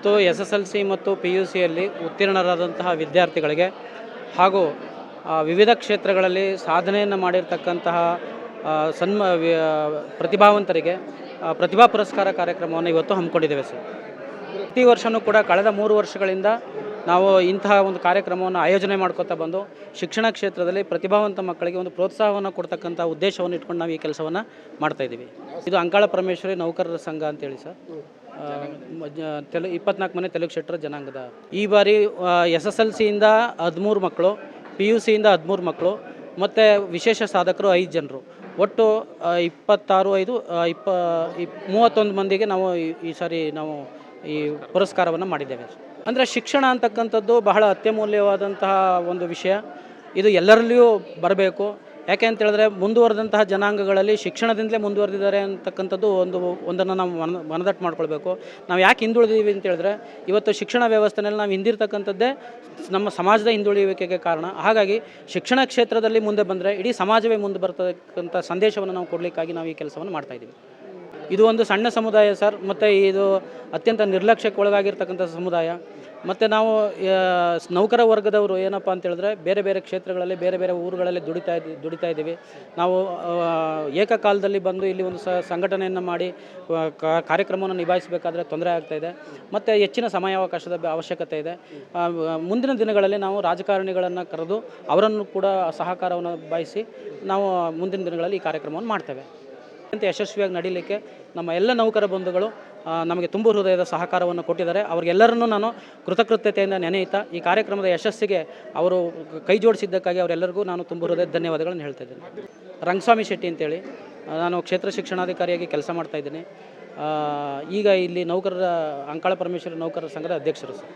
ಇವತ್ತು SSLC ಮತ್ತು PUCಯಲ್ಲಿ ಉತ್ತೀರ್ಣರಾದಂತಹ ವಿದ್ಯಾರ್ಥಿಗಳಿಗೆ ಹಾಗೂ ವಿವಿಧ ಕ್ಷೇತ್ರಗಳಲ್ಲಿ ಸಾಧನೆಯನ್ನು ಮಾಡಿರ್ತಕ್ಕಂತಹ ಪ್ರತಿಭಾವಂತರಿಗೆ ಪ್ರತಿಭಾ ಪುರಸ್ಕಾರ ಕಾರ್ಯಕ್ರಮವನ್ನು ಇವತ್ತು ಹಮ್ಮಿಕೊಂಡಿದ್ದೇವೆ ಸರ್. ಪ್ರತಿ ವರ್ಷವೂ ಕೂಡ ಕಳೆದ 3 ವರ್ಷಗಳಿಂದ ನಾವು ಇಂತಹ ಒಂದು ಕಾರ್ಯಕ್ರಮವನ್ನು ಆಯೋಜನೆ ಮಾಡ್ಕೊತಾ ಬಂದು ಶಿಕ್ಷಣ ಕ್ಷೇತ್ರದಲ್ಲಿ ಪ್ರತಿಭಾವಂತ ಮಕ್ಕಳಿಗೆ ಒಂದು ಪ್ರೋತ್ಸಾಹವನ್ನು ಕೊಡ್ತಕ್ಕಂಥ ಉದ್ದೇಶವನ್ನು ಇಟ್ಕೊಂಡು ನಾವು ಈ ಕೆಲಸವನ್ನು ಮಾಡ್ತಾಯಿದ್ದೀವಿ. ಇದು ಅಂಕಾಳ ಪರಮೇಶ್ವರಿ ನೌಕರರ ಸಂಘ ಅಂತೇಳಿ ಸರ್, 24 ಮನೆ ತೆಲುಗು ಶೆಟ್ಟರ ಜನಾಂಗದ. ಈ ಬಾರಿ SSLCಯಿಂದ 13 ಮಕ್ಕಳು, PUCಯಿಂದ 13 ಮಕ್ಕಳು ಮತ್ತು ವಿಶೇಷ ಸಾಧಕರು 5 ಜನರು, ಒಟ್ಟು 31 ಮಂದಿಗೆ ನಾವು ಈ ಸಾರಿ ನಾವು ಈ ಪುರಸ್ಕಾರವನ್ನು ಮಾಡಿದ್ದೇವೆ. ಅಂದರೆ ಶಿಕ್ಷಣ ಅಂತಕ್ಕಂಥದ್ದು ಬಹಳ ಅತ್ಯಮೂಲ್ಯವಾದಂತಹ ಒಂದು ವಿಷಯ. ಇದು ಎಲ್ಲರಲ್ಲಿಯೂ ಬರಬೇಕು. ಯಾಕೆ ಅಂತ ಹೇಳಿದ್ರೆ ಮುಂದುವರೆದಂತಹ ಜನಾಂಗಗಳಲ್ಲಿ ಶಿಕ್ಷಣದಿಂದಲೇ ಮುಂದುವರೆದಿದ್ದಾರೆ ಅಂತಕ್ಕಂಥದ್ದು ಒಂದನ್ನು ನಾವು ಮನದಟ್ಟು ಮಾಡ್ಕೊಳ್ಬೇಕು. ನಾವು ಯಾಕೆ ಹಿಂದುಳಿದೀವಿ ಅಂತ ಹೇಳಿದ್ರೆ ಇವತ್ತು ಶಿಕ್ಷಣ ವ್ಯವಸ್ಥೆಯಲ್ಲಿ ನಾವು ಹಿಂದಿರ್ತಕ್ಕಂಥದ್ದೇ ನಮ್ಮ ಸಮಾಜದ ಹಿಂದುಳಿಯುವಿಕೆಗೆ ಕಾರಣ. ಹಾಗಾಗಿ ಶಿಕ್ಷಣ ಕ್ಷೇತ್ರದಲ್ಲಿ ಮುಂದೆ ಬಂದರೆ ಇಡೀ ಸಮಾಜವೇ ಮುಂದೆ ಬರ್ತಕ್ಕಂಥ ಸಂದೇಶವನ್ನು ನಾವು ಕೊಡಲಿಕ್ಕಾಗಿ ನಾವು ಈ ಕೆಲಸವನ್ನು ಮಾಡ್ತಾಯಿದ್ದೀವಿ. ಇದು ಒಂದು ಸಣ್ಣ ಸಮುದಾಯ ಸರ್, ಮತ್ತು ಇದು ಅತ್ಯಂತ ನಿರ್ಲಕ್ಷ್ಯಕ್ಕೆ ಒಳಗಾಗಿರ್ತಕ್ಕಂಥ ಸಮುದಾಯ. ಮತ್ತು ನಾವು ನೌಕರ ವರ್ಗದವರು ಏನಪ್ಪ ಅಂತ ಹೇಳಿದ್ರೆ ಬೇರೆ ಬೇರೆ ಕ್ಷೇತ್ರಗಳಲ್ಲಿ ಬೇರೆ ಬೇರೆ ಊರುಗಳಲ್ಲಿ ದುಡಿತಾ ಇದ್ದೀವಿ. ನಾವು ಏಕಕಾಲದಲ್ಲಿ ಬಂದು ಇಲ್ಲಿ ಒಂದು ಸಂಘಟನೆಯನ್ನು ಮಾಡಿ ಕಾರ್ಯಕ್ರಮವನ್ನು ನಿಭಾಯಿಸಬೇಕಾದ್ರೆ ತೊಂದರೆ ಆಗ್ತಾಯಿದೆ ಮತ್ತು ಹೆಚ್ಚಿನ ಸಮಯಾವಕಾಶದ ಅವಶ್ಯಕತೆ ಇದೆ. ಮುಂದಿನ ದಿನಗಳಲ್ಲಿ ನಾವು ರಾಜಕಾರಣಿಗಳನ್ನು ಕರೆದು ಅವರನ್ನು ಕೂಡ ಸಹಕಾರವನ್ನು ಬಯಸಿ ನಾವು ಮುಂದಿನ ದಿನಗಳಲ್ಲಿ ಈ ಕಾರ್ಯಕ್ರಮವನ್ನು ಮಾಡ್ತೇವೆ. ಯಶಸ್ವಿಯಾಗಿ ನಡೀಲಿಕ್ಕೆ ನಮ್ಮ ಎಲ್ಲ ನೌಕರ ಬಂಧುಗಳು ನಮಗೆ ತುಂಬ ಹೃದಯದ ಸಹಕಾರವನ್ನು ಕೊಟ್ಟಿದ್ದಾರೆ. ಅವರಿಗೆಲ್ಲರನ್ನೂ ನಾನು ಕೃತಜ್ಞತೆಯಿಂದ ನೆನೆಯುತ್ತಾ ಈ ಕಾರ್ಯಕ್ರಮದ ಯಶಸ್ಸಿಗೆ ಅವರು ಕೈ ಜೋಡಿಸಿದ್ದಕ್ಕಾಗಿ ಅವರೆಲ್ಲರಿಗೂ ನಾನು ತುಂಬ ಹೃದಯದ ಧನ್ಯವಾದಗಳನ್ನು ಹೇಳ್ತಾ ಇದ್ದೇನೆ. ರಂಗಸ್ವಾಮಿ ಶೆಟ್ಟಿ ಅಂತೇಳಿ, ನಾನು ಕ್ಷೇತ್ರ ಶಿಕ್ಷಣಾಧಿಕಾರಿಯಾಗಿ ಕೆಲಸ ಮಾಡ್ತಾಯಿದ್ದೀನಿ. ಈಗ ಇಲ್ಲಿ ಅಂಕಾಳ ಪರಮೇಶ್ವರಿ ನೌಕರರ ಸಂಘದ ಅಧ್ಯಕ್ಷರು ಸರ್.